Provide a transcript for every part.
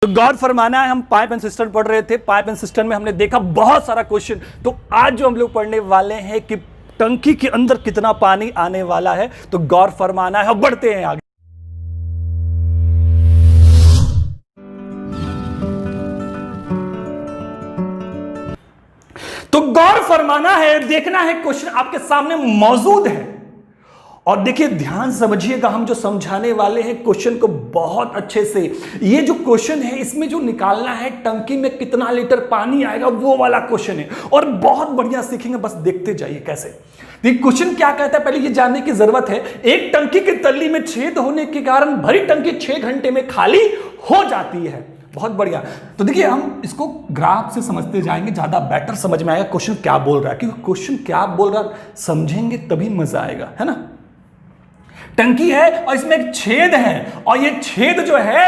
तो गौर फरमाना है, हम पाइप एंड सिस्टम पढ़ रहे थे। पाइप एंड सिस्टम में हमने देखा बहुत सारा क्वेश्चन। तो आज जो हम लोग पढ़ने वाले हैं कि टंकी के अंदर कितना पानी आने वाला है, तो गौर फरमाना है। बढ़ते हैं आगे। तो गौर फरमाना है, देखना है, क्वेश्चन आपके सामने मौजूद है और देखिए ध्यान समझिएगा। हम जो समझाने वाले हैं क्वेश्चन को बहुत अच्छे से। ये जो क्वेश्चन है इसमें जो निकालना है टंकी में कितना लीटर पानी आएगा वो वाला क्वेश्चन है और बहुत बढ़िया सीखेंगे। बस देखते जाइए कैसे। देखिए क्वेश्चन क्या कहता है, पहले ये जानने की जरूरत है। एक टंकी की तल्ली में छेद होने के कारण भरी टंकी 6 घंटे में खाली हो जाती है। बहुत बढ़िया। तो देखिए हम इसको ग्राफ से समझते जाएंगे, ज्यादा बेटर समझ में आएगा क्वेश्चन क्या बोल रहा है। क्योंकि क्वेश्चन क्या बोल रहा है समझेंगे तभी मजा आएगा, है ना। टंकी है और इसमें एक छेद है और ये छेद जो है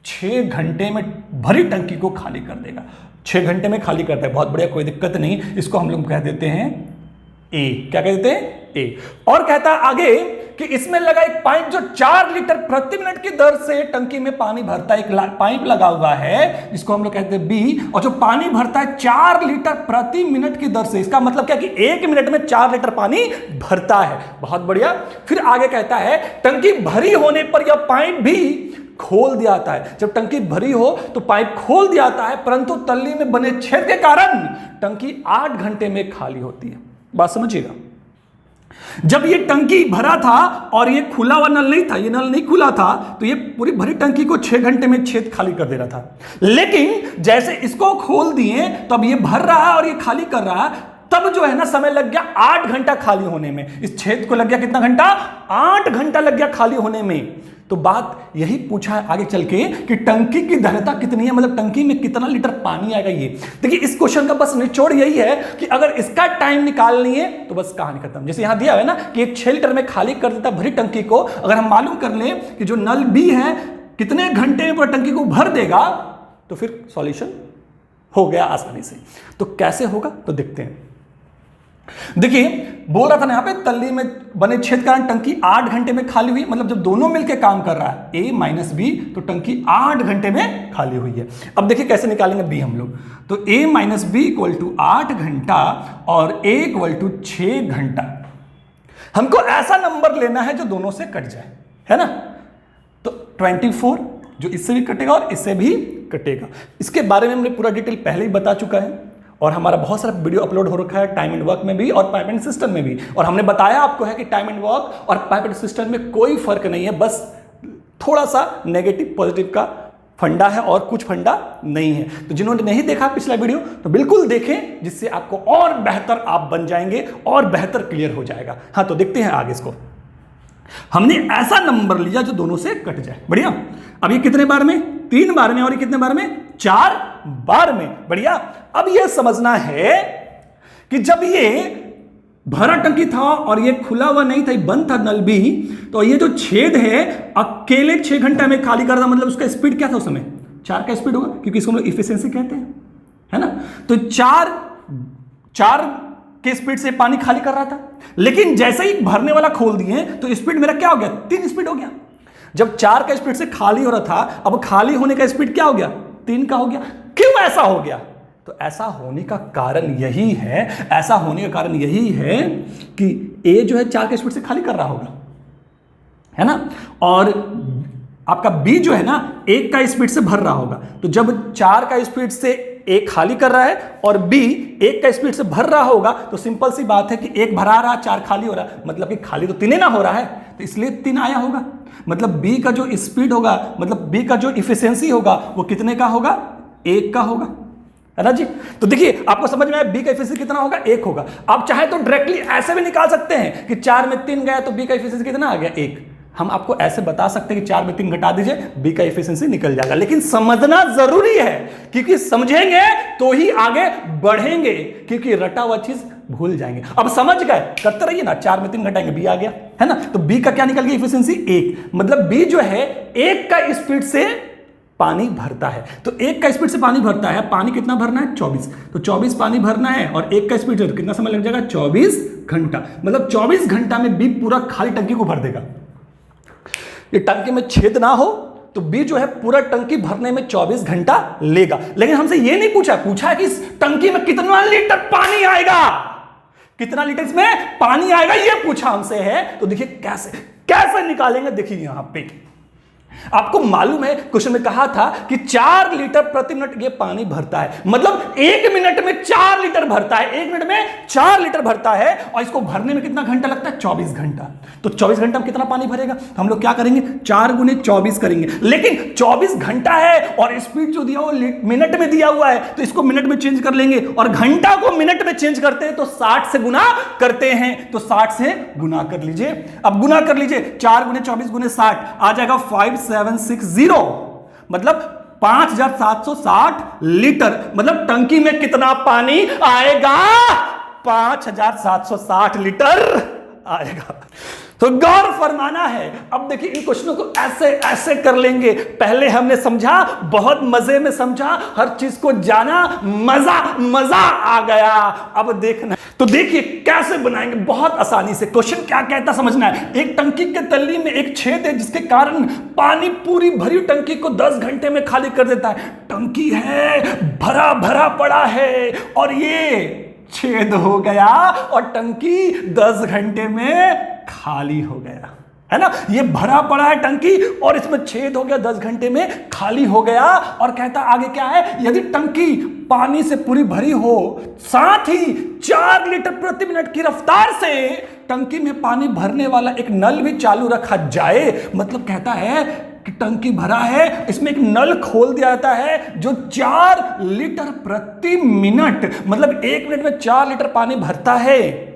6 घंटे में भरी टंकी को खाली कर देगा। 6 घंटे में खाली करता है, बहुत बढ़िया, कोई दिक्कत नहीं। इसको हम लोग कह देते हैं ए। क्या कह देते हैं? ए। और कहता है आगे कि इसमें लगा एक पाइप जो 4 लीटर प्रति मिनट की दर से टंकी में पानी भरता है। एक पाइप लगा हुआ है जिसको हम लोग कहते हैं बी, और जो पानी भरता है 4 लीटर प्रति मिनट की दर से। इसका मतलब क्या कि 1 मिनट में 4 लीटर पानी भरता है। बहुत बढ़िया। फिर आगे कहता है टंकी भरी होने पर यह पाइप भी खोल दिया जाता है। जब टंकी भरी हो तो पाइप खोल दिया जाता है, परंतु तल्ली में बने छेद के कारण टंकी 8 घंटे में खाली होती है। बात समझिएगा। जब ये टंकी भरा था और ये खुला हुआ नल नहीं था, ये नल नहीं खुला था, तो ये पूरी भरी टंकी को 6 घंटे में छेद खाली कर दे रहा था। लेकिन जैसे इसको खोल दिए तो अब ये भर रहा है और ये खाली कर रहा है, तब जो है ना समय लग गया 8 घंटा खाली होने में। इस छेद को लग गया कितना घंटा? 8 घंटा लग गया खाली होने में। तो बात यही पूछा है आगे चल के कि टंकी की दहता कितनी है, मतलब टंकी में कितना लीटर पानी आएगा। ये देखिए इस क्वेश्चन का बस निचोड़ यही है कि अगर इसका टाइम निकालनी है तो बस कहानी खत्म। जैसे यहां दिया है ना कि एक 6 लीटर में खाली कर देता भरी टंकी को। अगर हम मालूम कर लें कि जो नल बी है कितने घंटे में वह टंकी को भर देगा तो फिर सॉल्यूशन हो गया आसानी से। तो कैसे होगा तो देखते हैं। देखिए बोल रहा था ना यहां पे तल्ली में बने छेद कारण टंकी 8 घंटे में खाली हुई। मतलब जब दोनों मिलकर काम कर रहा है ए माइनस बी, तो टंकी 8 घंटे में खाली हुई है। अब देखिए कैसे निकालेंगे बी हम लोग। तो ए माइनस बी इक्वल टू 8 घंटा और ए इक्वल टू 6 घंटा। हमको ऐसा नंबर लेना है जो दोनों से कट जाए, है ना। तो 24 जो इससे भी कटेगा और इससे भी कटेगा। इसके बारे में हमने पूरा डिटेल पहले ही बता चुका है और हमारा बहुत सारा वीडियो अपलोड हो रखा है टाइम एंड वर्क में भी और पाइप एंड सिस्टम में भी। और हमने बताया आपको है कि टाइम एंड वर्क और पाइप एंड सिस्टम में कोई फर्क नहीं है, बस थोड़ा सा नेगेटिव पॉजिटिव का फंडा है और कुछ फंडा नहीं है। तो जिन्होंने नहीं देखा पिछला वीडियो तो बिल्कुल देखें, जिससे आपको और बेहतर आप बन जाएंगे और बेहतर क्लियर हो जाएगा। हाँ तो देखते हैं आगे इसको। हमने ऐसा नंबर लिया जो दोनों से कट जाए। बढ़िया। अब ये कितने बार में? 3 बार में। और ये कितने बार में? 4 बार में। बढ़िया। अब ये समझना है कि जब ये भरा टंकी था और ये खुला हुआ नहीं था, ये बंद था नल भी, तो ये जो छेद है अकेले 6 घंटे में खाली कर रहा, मतलब उसका स्पीड क्या था उस समय? 4 का स्पीड होगा, क्योंकि इसको हम लोग इफिशिएंसी कहते हैं, है ना। तो 4 के स्पीड से पानी खाली कर रहा था। लेकिन जैसे ही भरने वाला खोल दिए तो स्पीड मेरा क्या हो गया? 3 स्पीड हो गया। जब 4 का स्पीड से खाली हो रहा था, अब खाली होने का स्पीड क्या हो गया? 3 का हो गया। क्यों ऐसा हो गया? तो ऐसा होने का कारण यही है कि ए जो है 4 के स्पीड से खाली कर रहा होगा, है ना, और आपका बी जो है ना 1 का स्पीड से भर रहा होगा। तो जब 4 का स्पीड से ए खाली कर रहा है और बी 1 का स्पीड से भर रहा होगा, तो सिंपल सी बात है कि 1 भरा रहा, 4 खाली हो रहा, मतलब कि खाली तो 3 ना हो रहा है, तो इसलिए 3 आया होगा। मतलब बी का जो स्पीड होगा, मतलब बी का जो इफिशिएंसी होगा वो कितने का होगा? 1 का होगा, है ना जी। तो देखिए आपको समझ में आया बी का इफिशिएंसी कितना होगा? 1 होगा। आप चाहे तो डायरेक्टली ऐसे भी निकाल सकते हैं कि 4 में 3 गया तो बी का इफिशिएंसी कितना आ गया? 1। हम आपको ऐसे बता सकते हैं कि 4 में 3 घटा दीजिए, बी का एफिशिएंसी निकल जाएगा। लेकिन समझना जरूरी है, क्योंकि समझेंगे तो ही आगे बढ़ेंगे, क्योंकि रटा हुआ चीज भूल जाएंगे। अब समझ गए, करते रहिए ना। 4 में 3 घटाएंगे, बी आ गया, है ना। तो बी का क्या निकल गया? एफिशिएंसी 1। मतलब बी जो है 1 का स्पीड से पानी भरता है। तो 1 का स्पीड से पानी भरता है। पानी कितना भरना है? 24। तो 24 पानी भरना है और 1 का स्पीड है तो कितना समय लग जाएगा? 24 घंटा। मतलब 24 घंटा में बी पूरा खाली टंकी को भर देगा। ये टंकी में छेद ना हो तो बी जो है पूरा टंकी भरने में 24 घंटा लेगा। लेकिन हमसे ये नहीं पूछा है कि इस टंकी में कितना लीटर पानी आएगा, कितना लीटर इसमें पानी आएगा, ये पूछा हमसे है। तो देखिए कैसे निकालेंगे। देखिए यहां पे आपको मालूम है क्वेश्चन में कहा था कि 4 लीटर प्रति मिनट ये पानी भरता है, मतलब 1 मिनट में 4 लीटर भरता है, 1 मिनट में 4 लीटर भरता है। और इसको भरने में कितना घंटा लगता है? 24 घंटा। तो 24 घंटा में कितना पानी भरेगा? तो हम लोग क्या करेंगे, 4 गुने 24 करेंगे। लेकिन 24 घंटा है और स्पीड जो दिया हुआ मिनट में दिया हुआ है, तो इसको मिनट में चेंज कर लेंगे और घंटा को मिनट में चेंज करते हैं तो 60 से गुना करते हैं, तो 60 से गुना कर लीजिए। अब गुना कर लीजिए, 4 गुने 24 गुने 60 आ जाएगा 5760, मतलब 5760 लीटर। मतलब टंकी में कितना पानी आएगा? 5760 लीटर आएगा। तो गौर फरमाना है। अब देखिए इन क्वेश्चनों को ऐसे कर लेंगे। पहले हमने समझा, बहुत मजे में समझा, हर चीज को जाना, मजा आ गया। अब देखना, तो देखिए कैसे बनाएंगे बहुत आसानी से। क्वेश्चन क्या कहता समझना है। एक टंकी के तल्ली में एक छेद है जिसके कारण पानी पूरी भरी टंकी को 10 घंटे में खाली कर देता है। टंकी है, भरा पड़ा है और ये छेद हो गया और टंकी 10 घंटे में खाली हो गया, है ना। ये भरा पड़ा है टंकी और इसमें छेद हो गया, 10 घंटे में खाली हो गया। और कहता आगे क्या है, यदि टंकी पानी से पूरी भरी हो, साथ ही 4 लीटर प्रति मिनट की रफ्तार से टंकी में पानी भरने वाला एक नल भी चालू रखा जाए। मतलब कहता है कि टंकी भरा है, इसमें एक नल खोल दिया जाता है जो 4 लीटर प्रति मिनट, मतलब 1 मिनट में 4 लीटर पानी भरता है।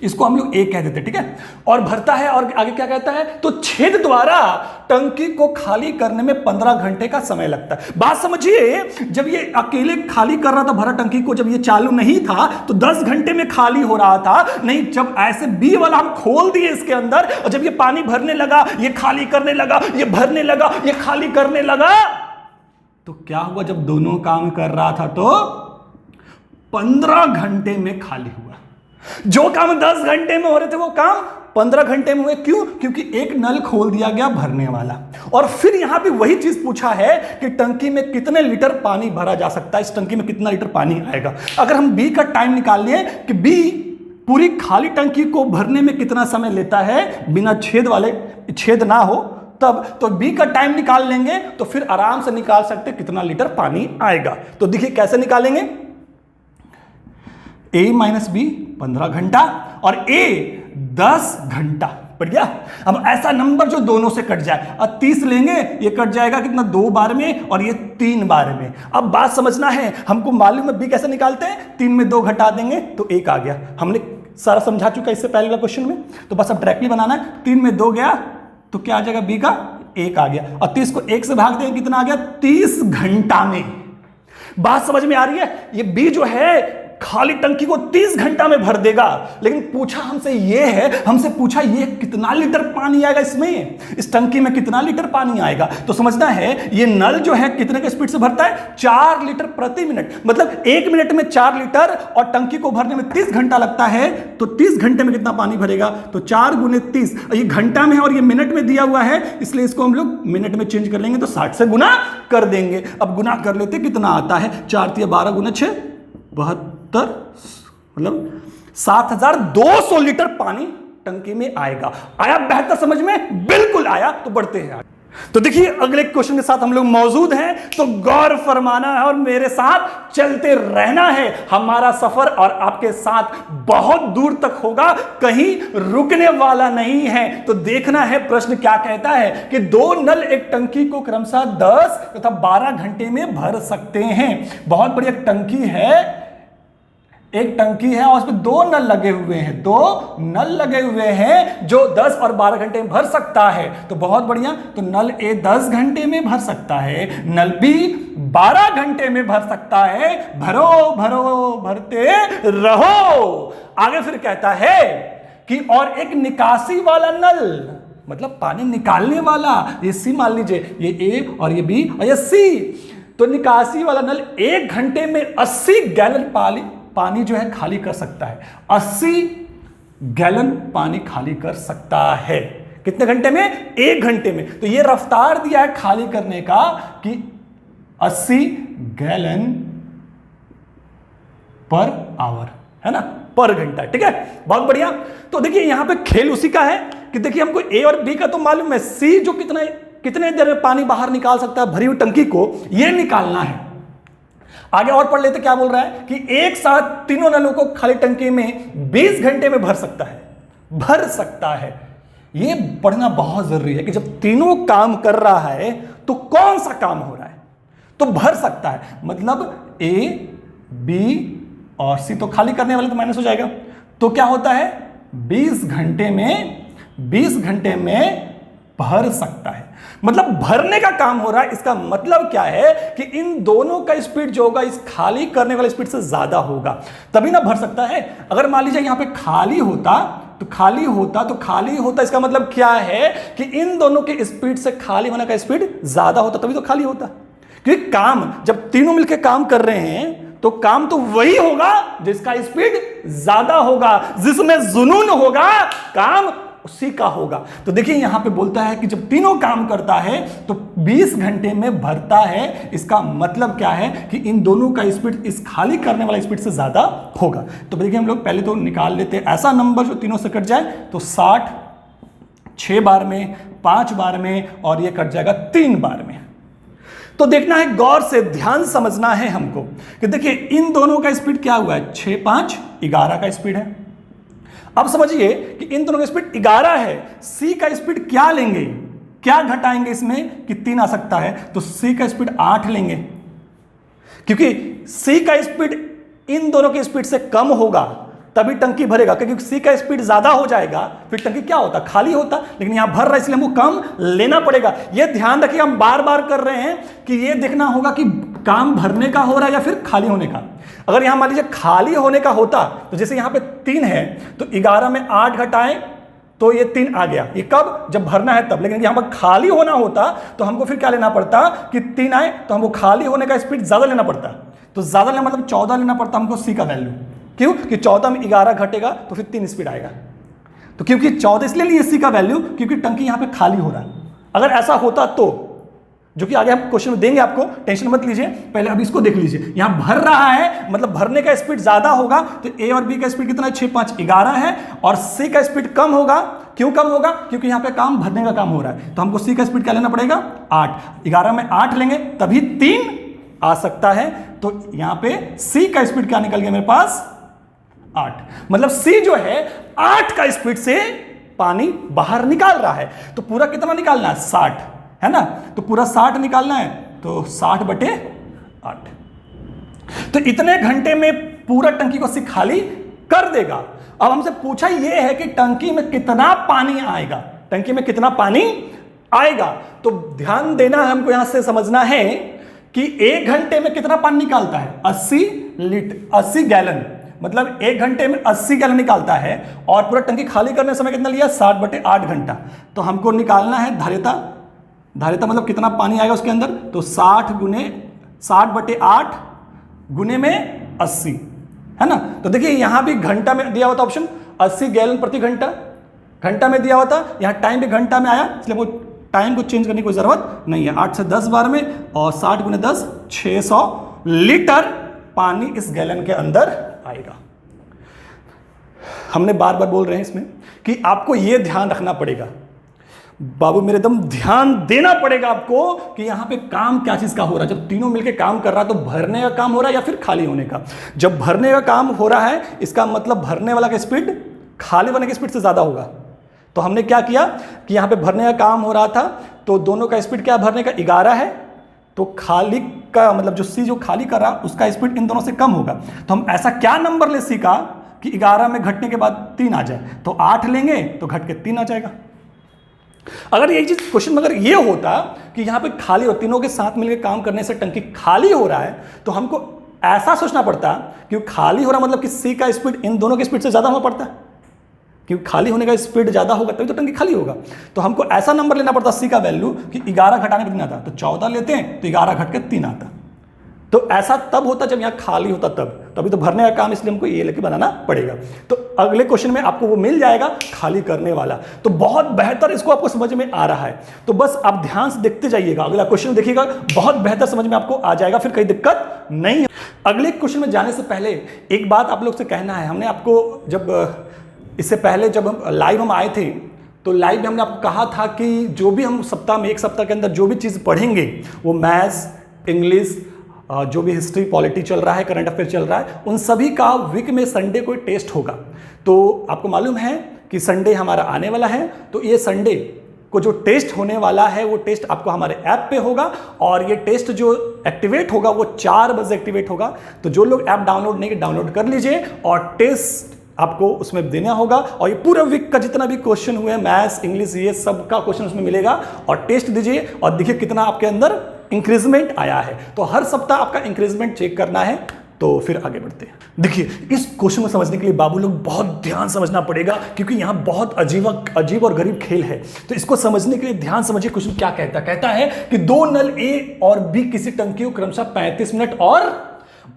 इसको हम लोग ए कह देते, ठीक है। और भरता है और आगे क्या कहता है, तो छेद द्वारा टंकी को खाली करने में 15 घंटे का समय लगता है। बात समझिए, जब ये अकेले खाली कर रहा था भरा टंकी को, जब ये चालू नहीं था तो 10 घंटे में खाली हो रहा था। नहीं, जब ऐसे बी वाला हम खोल दिए इसके अंदर और जब ये पानी भरने लगा, ये खाली करने लगा, ये भरने लगा, ये खाली करने लगा, तो क्या हुआ, जब दोनों काम कर रहा था तो 15 घंटे में खाली हुआ। जो काम 10 घंटे में हो रहे थे वो काम 15 घंटे में हुए। क्यों? क्योंकि एक नल खोल दिया गया भरने वाला। और फिर यहां पे वही चीज पूछा है कि टंकी में कितने लीटर पानी भरा जा सकता है, इस टंकी में कितना लीटर पानी आएगा। अगर हम बी का टाइम निकाल लें कि बी पूरी खाली टंकी को भरने में कितना समय लेता है बिना छेद ना हो तब, तो बी का टाइम निकाल लेंगे तो फिर आराम से निकाल सकते कितना लीटर पानी आएगा। तो देखिए कैसे निकालेंगे, ए माइनस बी 15 घंटा और ए 10 घंटा, बढ़ गया। अब ऐसा नंबर जो दोनों से कट जाए, अब 30 लेंगे, ये कट जाएगा कितना, 2 बार में और ये 3 बार में। अब बात समझना है, हमको मालूम है बी कैसे निकालते हैं, 3 में 2 घटा देंगे तो 1 आ गया। हमने सारा समझा चुका इससे पहले वाला क्वेश्चन में, तो बस अब डायरेक्टली बनाना है। 3 में 2 गया तो क्या आ जाएगा, बी का 1 आ गया। और 30 को 1 से भाग देंगे, कितना आ गया, 30 घंटा में। बात समझ में आ रही है। ये बी जो है खाली टंकी को 30 घंटा में भर देगा। लेकिन पूछा हमसे ये है, हमसे पूछा ये कितना लीटर पानी आएगा, इसमें इस टंकी में कितना लीटर पानी आएगा। तो समझना है ये नल जो है कितने के स्पीड से भरता है, 4 लीटर प्रति मिनट, मतलब 1 मिनट में 4 लीटर और टंकी को भरने में 30 घंटा लगता है। तो 30 घंटे में कितना पानी भरेगा, तो 4 गुने 30, ये घंटा में है और ये मिनट में दिया हुआ है, इसलिए इसको हम लोग मिनट में चेंज कर लेंगे तो 60 से गुना कर देंगे। अब गुना कर लेते कितना आता है, 4 × 12 गुना 6 72, मतलब 7200 लीटर पानी टंकी में आएगा। आया बेहतर समझ में, बिल्कुल आया। तो बढ़ते हैं आगे। तो देखिए अगले क्वेश्चन के साथ हम लोग मौजूद हैं, तो गौर फरमाना है और मेरे साथ चलते रहना है। हमारा सफर और आपके साथ बहुत दूर तक होगा, कहीं रुकने वाला नहीं है। तो देखना है प्रश्न क्या कहता है कि 2 नल एक टंकी को क्रमशः 10 तथा 12 घंटे में भर सकते हैं। बहुत बड़ी एक टंकी है, एक टंकी है और उसमें 2 नल लगे हुए हैं, 2 नल लगे हुए हैं जो 10 और 12 घंटे में भर सकता है। तो बहुत बढ़िया, तो नल ए 10 घंटे में भर सकता है, नल बी 12 घंटे में भर सकता है। भरो भरो भरते रहो। आगे फिर कहता है कि और एक निकासी वाला नल, मतलब पानी निकालने वाला, ये सी मान लीजिए, ये ए और ये बी और ये सी। तो निकासी वाला नल 1 घंटे में 80 गैलन पानी जो है खाली कर सकता है, 80 गैलन पानी खाली कर सकता है। कितने घंटे में? 1 घंटे में। तो ये रफ्तार दिया है खाली करने का कि 80 गैलन पर आवर, है ना, पर घंटा। ठीक है, बहुत बढ़िया। तो देखिए यहां पे खेल उसी का है कि देखिए हमको ए और बी का तो मालूम है, सी जो कितने देर में पानी बाहर निकाल सकता है भरी हुई टंकी को, यह निकालना है। आगे और पढ़ लेते, क्या बोल रहा है कि एक साथ तीनों नलों को खाली टंकी में 20 घंटे में भर सकता है। यह पढ़ना बहुत जरूरी है कि जब तीनों काम कर रहा है तो कौन सा काम हो रहा है, तो भर सकता है। मतलब ए, बी और सी तो खाली करने वाले तो माइनस हो जाएगा। तो क्या होता है, 20 घंटे में भर सकता है। मतलब भरने का काम हो रहा है। इसका मतलब क्या है कि इन दोनों का स्पीड जो होगा इस खाली करने वाले स्पीड से ज्यादा होगा, तभी ना भर सकता है। अगर मान लीजिए यहां पे खाली होता इसका मतलब क्या है कि इन दोनों के स्पीड से खाली होने का स्पीड ज्यादा होता, तभी तो खाली होता। क्योंकि काम जब तीनों मिलकर काम कर रहे हैं तो काम तो वही होगा जिसका स्पीड ज्यादा होगा, जिसमें जुनून होगा, काम उसी का होगा। तो देखिए यहां पे बोलता है कि जब तीनों काम करता है तो 20 घंटे में भरता है। इसका मतलब क्या है कि इन दोनों का स्पीड इस खाली करने वाला स्पीड से ज्यादा होगा। तो देखिए हम लोग पहले तो निकाल लेते हैं ऐसा नंबर जो तीनों से कट जाए। तो 60 6 बार में, 5 बार में, और ये कट जाएगा 3 बार में। तो देखना है, गौर से ध्यान समझना है हमको कि देखिए इन दोनों का स्पीड क्या हुआ है, 6 5 11 का स्पीड है। अब समझिए कि इन दोनों का स्पीड 11 है, सी का स्पीड क्या लेंगे, क्या घटाएंगे इसमें कि 3 आ सकता है, तो सी का स्पीड 8 लेंगे, क्योंकि सी का स्पीड इन दोनों की स्पीड से कम होगा तभी टंकी भरेगा। क्योंकि सी का स्पीड ज्यादा हो जाएगा फिर टंकी क्या होता, खाली होता। लेकिन यहां भर रहा है इसलिए हमको कम लेना पड़ेगा। यह ध्यान रखिए, हम बार बार कर रहे हैं कि यह देखना होगा कि काम भरने का हो रहा है या फिर खाली होने का। अगर यहां मान लीजिए खाली होने का होता तो जैसे यहां पे 3 है तो 11 में 8 घटाएं तो ये 3 आ गया। ये कब, जब भरना है तब। लेकिन यहां पर खाली होना होता तो हमको फिर क्या लेना पड़ता कि 3 आए तो हमको खाली होने का स्पीड ज्यादा लेना पड़ता। तो ज्यादा लेना मतलब 14 लेना पड़ता हमको सी का वैल्यू। क्यों कि 14 में 11 घटेगा तो फिर 3 स्पीड आएगा। तो क्योंकि 14 इसलिए लिए सी का वैल्यू क्योंकि टंकी यहां पे खाली हो रहा है। अगर ऐसा होता तो, जो कि आगे हम क्वेश्चन में देंगे आपको, टेंशन मत लीजिए, पहले अभी इसको देख लीजिए। यहां भर रहा है मतलब भरने का स्पीड ज्यादा होगा। तो ए और बी का स्पीड कितना है, 6 5 11 है, और सी का स्पीड कम होगा। क्यों कम होगा, क्योंकि यहां पे काम भरने का काम हो रहा है। तो हमको सी का स्पीड क्या लेना पड़ेगा, 8। 11 में 8 लेंगे तभी 3 आ सकता है। तो यहां पे सी का स्पीड क्या निकल गया मेरे पास, 8। मतलब सी जो है 8 का स्पीड से पानी बाहर निकाल रहा है। तो पूरा कितना निकालना है, 60, है ना। तो पूरा 60 निकालना है, तो 60/8। तो इतने घंटे में पूरा टंकी को सी खाली कर देगा। अब हमसे पूछा यह है कि टंकी में कितना पानी आएगा, टंकी में कितना पानी आएगा। तो ध्यान देना है हमको, यहां से समझना है कि 1 घंटे में कितना पानी निकालता है, 80 गैलन। मतलब 1 घंटे में 80 गैलन निकालता है। और पूरा टंकी खाली करने समय कितना लिया, 60/8 घंटा। तो हमको निकालना है धारिता मतलब कितना पानी आएगा उसके अंदर। तो 60/8 गुने में 80, है ना। तो देखिए यहां भी घंटा में दिया हुआ था ऑप्शन, 80 गैलन प्रति घंटा, घंटा में दिया हुआ था। यहां टाइम भी घंटा में आया, इसलिए वो टाइम को चेंज करने की कोई जरूरत नहीं है। 8 से 10 बार में, और 60 गुने 10 600 लीटर पानी इस गैलन के अंदर आएगा। हमने बार बार बोल रहे हैं इसमें कि आपको यह ध्यान रखना पड़ेगा, बाबू मेरे दम ध्यान देना पड़ेगा आपको कि यहां पे काम क्या चीज का हो रहा है। जब तीनों मिलके काम कर रहा है तो भरने का काम हो रहा है या फिर खाली होने का। जब भरने का काम हो रहा है इसका मतलब भरने वाला का स्पीड खाली वाले की स्पीड से ज्यादा होगा। तो हमने क्या किया कि यहां पे भरने का काम हो रहा था तो दोनों का स्पीड क्या, भरने का 11 है, तो खाली का मतलब जो सी जो खाली कर रहा उसका स्पीड इन दोनों से कम होगा। तो हम ऐसा क्या नंबर ले सी का कि 11 में घटने के बाद 3 आ जाए। तो 8 लेंगे तो घट के 3 आ जाएगा। अगर यही चीज क्वेश्चन में अगर ये होता कि यहां पे खाली हो, तीनों के साथ मिलकर काम करने से टंकी खाली हो रहा है, तो हमको ऐसा सोचना पड़ता कि खाली हो रहा मतलब कि सी का स्पीड इन दोनों की स्पीड से ज्यादा होना पड़ता है, क्योंकि खाली होने का स्पीड ज्यादा होगा तभी तो टंकी खाली होगा। तो हमको ऐसा नंबर लेना पड़ता सी का वैल्यू कि 11 घटाने पर 3 आता। तो 14 लेते हैं तो 11 घट के 3 आता। तो ऐसा तब होता जब यहां खाली होता तब। तभी तो भरने का काम, इसलिए हमको ये लेके बनाना पड़ेगा। तो अगले क्वेश्चन में आपको वो मिल जाएगा, खाली करने वाला। तो बहुत बेहतर इसको आपको समझ में आ रहा है, तो बस आप ध्यान से देखते जाइएगा, अगला क्वेश्चन देखिएगा, बहुत बेहतर समझ में आपको आ जाएगा, फिर कोई दिक्कत नहीं है। अगले क्वेश्चन में जाने से पहले एक बात आप लोग से कहना है। हमने आपको जब इससे पहले जब हम लाइव आए थे, तो लाइव में हमने आपको कहा था कि जो भी हम सप्ताह में, एक सप्ताह के अंदर जो भी चीज़ पढ़ेंगे, वो मैथ्स, इंग्लिश, जो भी हिस्ट्री, पॉलिटी चल रहा है, करंट अफेयर चल रहा है, उन सभी का वीक में संडे को टेस्ट होगा। तो आपको मालूम है कि संडे हमारा आने वाला है, तो ये संडे को जो टेस्ट होने वाला है वो टेस्ट आपको हमारे ऐप पे होगा, और ये टेस्ट जो एक्टिवेट होगा वो 4 बजे एक्टिवेट होगा। तो जो लोग ऐप डाउनलोड नहीं, डाउनलोड कर लीजिए, और टेस्ट आपको उसमें देना होगा, और ये पूरा वीक का जितना भी क्वेश्चन हुए, मैथ्स, इंग्लिश, ये सब का क्वेश्चन उसमें मिलेगा, और टेस्ट दीजिए और देखिए कितना आपके अंदर इंक्रीजमेंट आया है। तो हर सप्ताह आपका इंक्रीजमेंट चेक करना है। तो फिर आगे बढ़ते हैं। देखिए, इस क्वेश्चन को समझने के लिए बाबू लोग बहुत ध्यान समझना पड़ेगा, क्योंकि यहां बहुत अजीब और गरीब खेल है। तो इसको समझने के लिए ध्यान समझिए, क्वेश्चन क्या कहता है। कहता है कि 2 नल ए और बी किसी टंकी को क्रमशः 35 मिनट और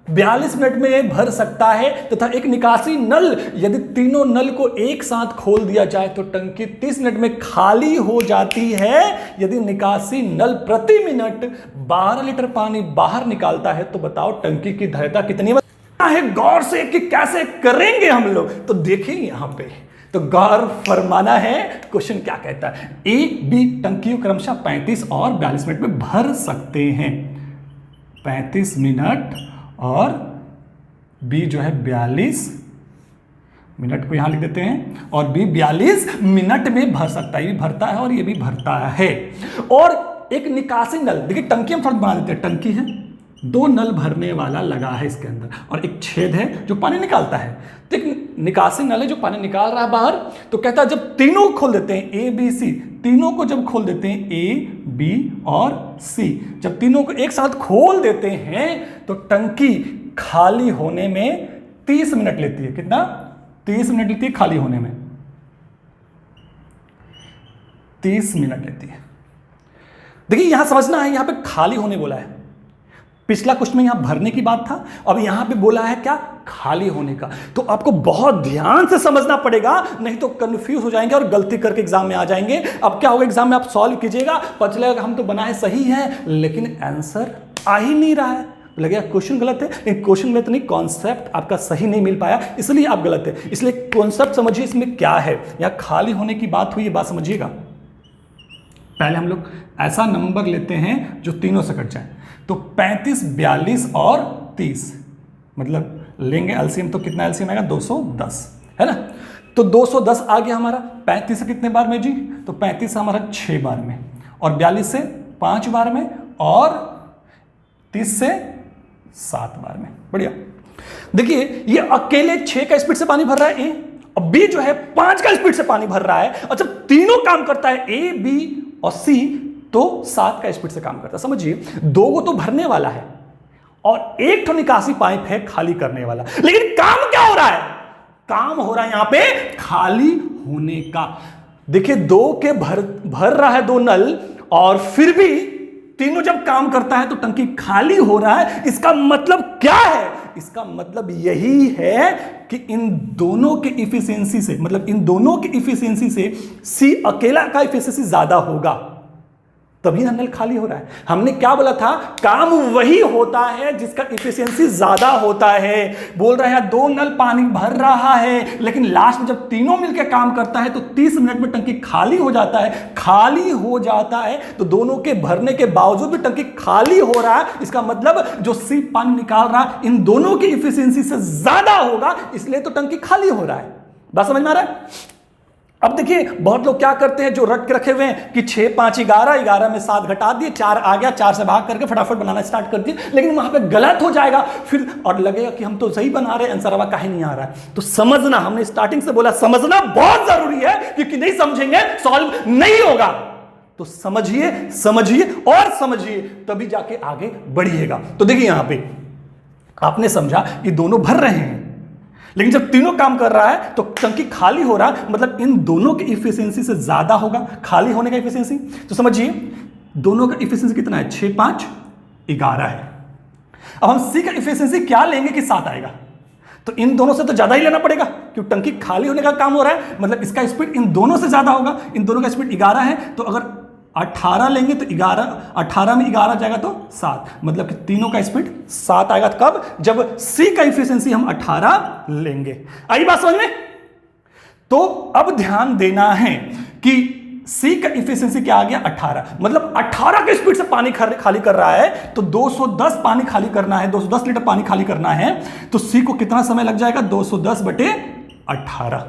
42 मिनट में भर सकता है, तथा एक निकासी नल यदि तीनों नल को एक साथ खोल दिया जाए तो टंकी 30 मिनट में खाली हो जाती है। यदि निकासी नल प्रति मिनट 12 लीटर पानी बाहर निकालता है, तो बताओ टंकी की धारिता कितनी है। गौर से कि कैसे करेंगे हम लोग, तो देखिए यहां पे, तो गौर फरमाना है। क्वेश्चन क्या कहता है, ए बी टंकी क्रमशः 35 और 42 मिनट में भर सकते हैं। 35 मिनट और बी जो है 42 मिनट को यहां लिख देते हैं, और बी 42 मिनट में भर सकता है। ये भी भरता है और ये भी भरता है। और एक निकासी नल, देखिए टंकी हम थोड़ा बना देते हैं, टंकी है, 2 नल भरने वाला लगा है इसके अंदर, और एक छेद है जो पानी निकालता है। तो एक निकासी नल है जो पानी निकाल रहा है बाहर। तो कहता है जब तीनों खोल देते हैं, ए बी सी, तीनों को जब खोल देते हैं, ए बी और सी, जब तीनों को एक साथ खोल देते हैं, तो टंकी खाली होने में 30 मिनट लेती है। कितना? 30 मिनट लेती है खाली होने में, 30 मिनट लेती है। देखिए यहां समझना है, यहां पे खाली होने बोला है। पिछला क्वेश्चन में यहां भरने की बात था, अब यहां पे बोला है क्या, खाली होने का। तो आपको बहुत ध्यान से समझना पड़ेगा, नहीं तो कंफ्यूज हो जाएंगे और गलती करके एग्जाम में आ जाएंगे। अब क्या होगा, एग्जाम में आप सॉल्व कीजिएगा, पता चलेगा हम तो बनाए सही है, लेकिन आंसर आ ही नहीं रहा है। लगेगा क्वेश्चन गलत है, लेकिन क्वेश्चन गलत नहीं, कॉन्सेप्ट आपका सही नहीं मिल पाया, इसलिए आप गलत है। इसलिए कॉन्सेप्ट समझिए इसमें क्या है। यहां खाली होने की बात हुई, ये बात समझिएगा। पहले हम लोग ऐसा नंबर लेते हैं जो तीनों से कट जाए। तो 35, 42 और 30, मतलब लेंगे एलसीएम, तो कितना एलसीएम आएगा, 210, है ना। तो 210 आ गया हमारा। 35 से कितने बार में जी, तो 35 से हमारा 6 बार में, और 42 से 5 बार में, और 30 से 7 बार में। बढ़िया। देखिए ये अकेले 6 का स्पीड से पानी भर रहा है ए, और बी जो है 5 का स्पीड से पानी भर रहा है, और जब तीनों काम करता है ए बी और सी, तो 7 का स्पीड से काम करता है। समझिए, 2 को तो भरने वाला है और 1 तो निकासी पाइप है खाली करने वाला, लेकिन काम क्या हो रहा है, काम हो रहा है यहां पे खाली होने का। देखिए 2 के भर रहा है 2 नल, और फिर भी तीनों जब काम करता है तो टंकी खाली हो रहा है। इसका मतलब क्या है, इसका मतलब यही है कि इन दोनों के इफिशियंसी से, मतलब इन दोनों की इफिशियंसी से सी अकेला का इफिशियंसी ज्यादा होगा, तभी नल खाली हो रहा है। हमने क्या बोला था, काम वही होता है जिसका इफिशियंसी ज्यादा होता है। बोल रहे हैं 2 नल पानी भर रहा है, लेकिन लास्ट में जब तीनों मिलकर काम करता है तो 30 मिनट में टंकी खाली हो जाता है। खाली हो जाता है तो दोनों के भरने के बावजूद भी टंकी खाली हो रहा है, इसका मतलब जो सी पानी निकाल रहा है इन दोनों की इफिशियंसी से ज्यादा होगा, इसलिए तो टंकी खाली हो रहा है। बात समझ में आ रहा है। अब देखिए बहुत लोग क्या करते हैं, जो रट के रखे हुए हैं कि 6, 5, 11, 11 में 7 घटा दिए, 4 आ गया, 4 से भाग करके फटाफट बनाना स्टार्ट कर दिए, लेकिन वहां पे गलत हो जाएगा फिर, और लगेगा कि हम तो सही बना रहे हैं, आंसर काहे नहीं आ रहा है। तो समझना, हमने स्टार्टिंग से बोला समझना बहुत जरूरी है, क्योंकि नहीं समझेंगे सॉल्व नहीं होगा। तो समझिए, समझिए और समझिए, तभी जाके आगे बढ़िएगा। तो देखिए यहां पे आपने समझा ये दोनों भर रहे हैं, लेकिन जब तीनों काम कर रहा है तो टंकी खाली हो रहा है, मतलब इन दोनों की इफिशियंसी से ज्यादा होगा खाली होने का इफिशियंसी। तो समझिए दोनों का इफिशियंसी कितना है, 6, 5, 11 है। अब हम सी का इफिशियंसी क्या लेंगे कि 7 आएगा, तो इन दोनों से तो ज्यादा ही लेना पड़ेगा, क्योंकि टंकी खाली होने का काम हो रहा है, मतलब इसका स्पीड इन दोनों से ज्यादा होगा। इन दोनों का स्पीड 11 है, तो अगर 18 लेंगे तो 18 में 11 जाएगा तो 7, मतलब कि तीनों का स्पीड 7 आएगा। कब? जब सी का इफिशियंसी हम 18 लेंगे। आई बात समझ में? तो अब ध्यान देना है कि सी का इफिशियंसी क्या आ गया? 18, मतलब 18 के स्पीड से पानी खाली कर रहा है, तो 210 पानी खाली करना है, 210 लीटर पानी खाली करना है, तो सी को कितना समय लग जाएगा? 210/18,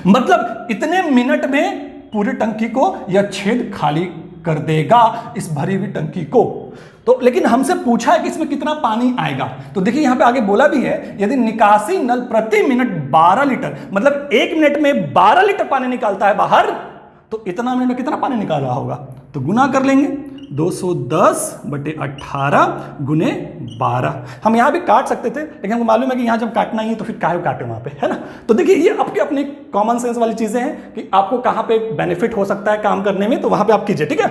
मतलब इतने मिनट में पूरी टंकी को यह छेद खाली कर देगा, इस भरी हुई टंकी को। तो लेकिन हमसे पूछा है कि इसमें कितना पानी आएगा, तो देखिए यहां पे आगे बोला भी है, यदि निकासी नल प्रति मिनट 12 लीटर, मतलब 1 मिनट में 12 लीटर पानी निकालता है बाहर, तो इतना मिनट में कितना पानी निकाल रहा होगा? तो गुना कर लेंगे, 210/18 गुने 12। हम यहां भी काट सकते थे, लेकिन हमको मालूम है कि यहां जब काटना ही है तो फिर काहे काटे वहां पे, है ना? तो देखिए ये आपके अपने कॉमन सेंस वाली चीजें हैं कि आपको कहां पे बेनिफिट हो सकता है काम करने में, तो वहां पे आप कीजिए, ठीक है?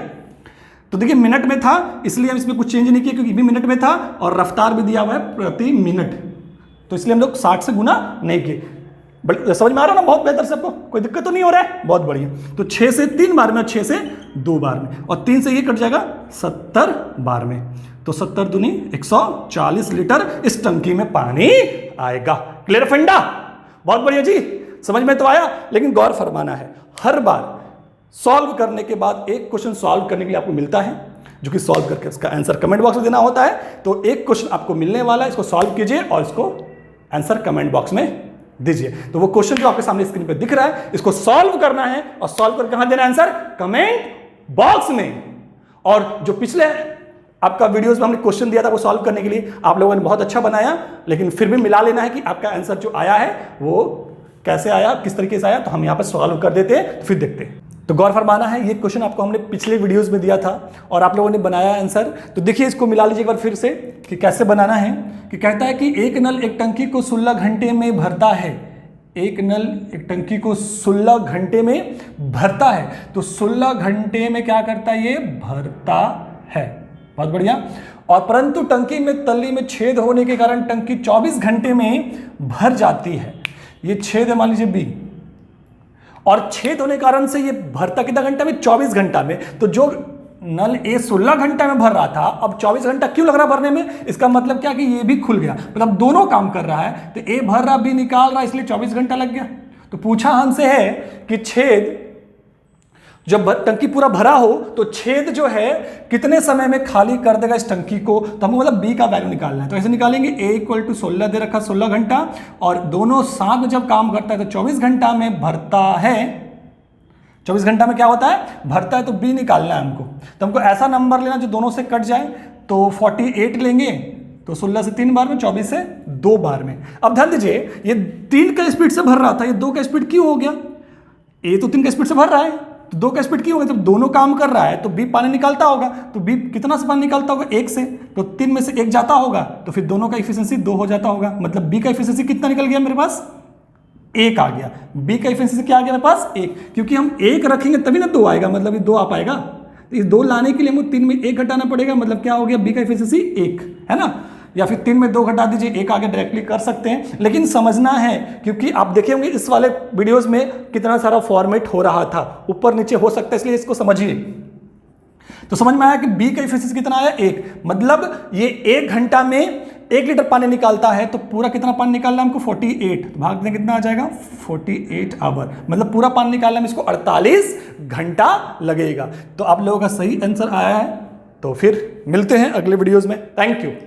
तो देखिए मिनट में था, इसलिए हम इसमें कुछ चेंज नहीं किया, क्योंकि भी मिनट में था और रफ्तार भी दिया हुआ है प्रति मिनट, तो इसलिए हम लोग 60 से गुना नहीं किए। समझ में आ रहा है ना? बहुत बेहतर से, आपको कोई दिक्कत तो नहीं हो रहा है? बहुत बढ़िया। तो 6 से 3 बार में और 6 से 2 बार में, और 3 से ये कट जाएगा 70 बार में, तो 70 दूनी 140 लीटर इस टंकी में पानी आएगा। क्लियर फंडा? बहुत बढ़िया जी, समझ में तो आया। लेकिन गौर फरमाना है, हर बार सॉल्व करने के बाद एक क्वेश्चन सॉल्व करने के लिए आपको मिलता है, जो कि सॉल्व करके उसका आंसर कमेंट बॉक्स में देना होता है। तो एक क्वेश्चन आपको मिलने वाला है, इसको सॉल्व कीजिए और इसको आंसर कमेंट बॉक्स में दीजिए। तो वो क्वेश्चन जो आपके सामने स्क्रीन पे दिख रहा है, इसको सॉल्व करना है, और सॉल्व करके कहां देना है आंसर? कमेंट बॉक्स में। और जो पिछले आपका वीडियोस में हमने क्वेश्चन दिया था वो सॉल्व करने के लिए, आप लोगों ने बहुत अच्छा बनाया, लेकिन फिर भी मिला लेना है कि आपका आंसर जो आया है वो कैसे आया, किस तरीके से आया। तो हम यहां पर सॉल्व कर देते हैं, तो फिर देखते हैं। तो गौर फरमाना है, ये क्वेश्चन आपको हमने पिछले वीडियोस में दिया था और आप लोगों ने बनाया आंसर। तो देखिए इसको मिला लीजिए एक बार फिर से कि कैसे बनाना है। कि कहता है कि एक नल एक टंकी को 16 घंटे में भरता है। एक नल एक टंकी को 16 घंटे में भरता है, तो 16 घंटे में क्या करता है? ये भरता है। बहुत बढ़िया। और परंतु टंकी में तल्ली में छेद होने के कारण टंकी 24 घंटे में भर जाती है। ये छेद है मान लीजिए बी, और छेद होने के कारण से ये भरता कितना घंटा में? 24 घंटा में। तो जो नल ए 16 घंटा में भर रहा था, अब 24 घंटा क्यों लग रहा भरने में? इसका मतलब क्या कि ये भी खुल गया, मतलब दोनों काम कर रहा है। तो ए भर रहा, बी निकाल रहा, इसलिए 24 घंटा लग गया। तो पूछा हमसे है कि छेद जब टंकी पूरा भरा हो तो छेद जो है कितने समय में खाली कर देगा इस टंकी को। तो हमको मतलब बी का वैल्यू निकालना है। तो ऐसे निकालेंगे, ए इक्वल टू 16 दे रखा, 16 घंटा, और दोनों साथ में जब काम करता है तो 24 घंटा में भरता है। 24 घंटा में क्या होता है? भरता है। तो बी निकालना है हमको। तो हमको ऐसा नंबर लेना जो दोनों से कट जाए। तो 48 लेंगे, तो 16 से 3 बार में, 24 से 2 बार में। अब ध्यान दीजिए, ये 3 का स्पीड से भर रहा था, ये 2 का स्पीड क्यों हो गया? ए तो 3 का स्पीड से भर रहा है, तो 2 का स्पीड क्यों होगा? जब दोनों काम कर रहा है तो बी पानी निकालता होगा। तो बी कितना से पानी निकालता होगा? 1 से। तो 3 में से 1 जाता होगा, तो फिर दोनों का इफिशियंसी 2 हो जाता होगा। मतलब बी का इफिशियंसी कितना निकल गया मेरे पास? 1 आ गया। बी का इफिशियंसी क्या आ गया मेरे पास? 1, क्योंकि हम 1 रखेंगे तभी ना 2 आएगा, मतलब ये 2 आ पाएगा। तो इस 2 लाने के लिए हमको 3 में 1 घटाना पड़ेगा, मतलब क्या हो गया? बी का इफिशियंसी 1 है ना। या फिर 3 में 2 घटा दीजिए, 1 आगे डायरेक्टली कर सकते हैं। लेकिन समझना है, क्योंकि आप देखे होंगे इस वाले वीडियोस में कितना सारा फॉर्मेट हो रहा था, ऊपर नीचे हो सकता है, इसलिए इसको समझिए। तो समझ में आया कि बी का एफिशिएंसी कितना आया 1, मतलब ये 1 घंटा में 1 लीटर पानी निकालता है, तो पूरा कितना पानी निकालना है हमको 48, तो भाग दें कितना आ जाएगा 48 आवर, मतलब पूरा पानी निकालने में इसको 48 घंटा लगेगा। तो आप लोगों का सही आंसर आया है। तो फिर मिलते हैं अगले वीडियोस में। Thank you.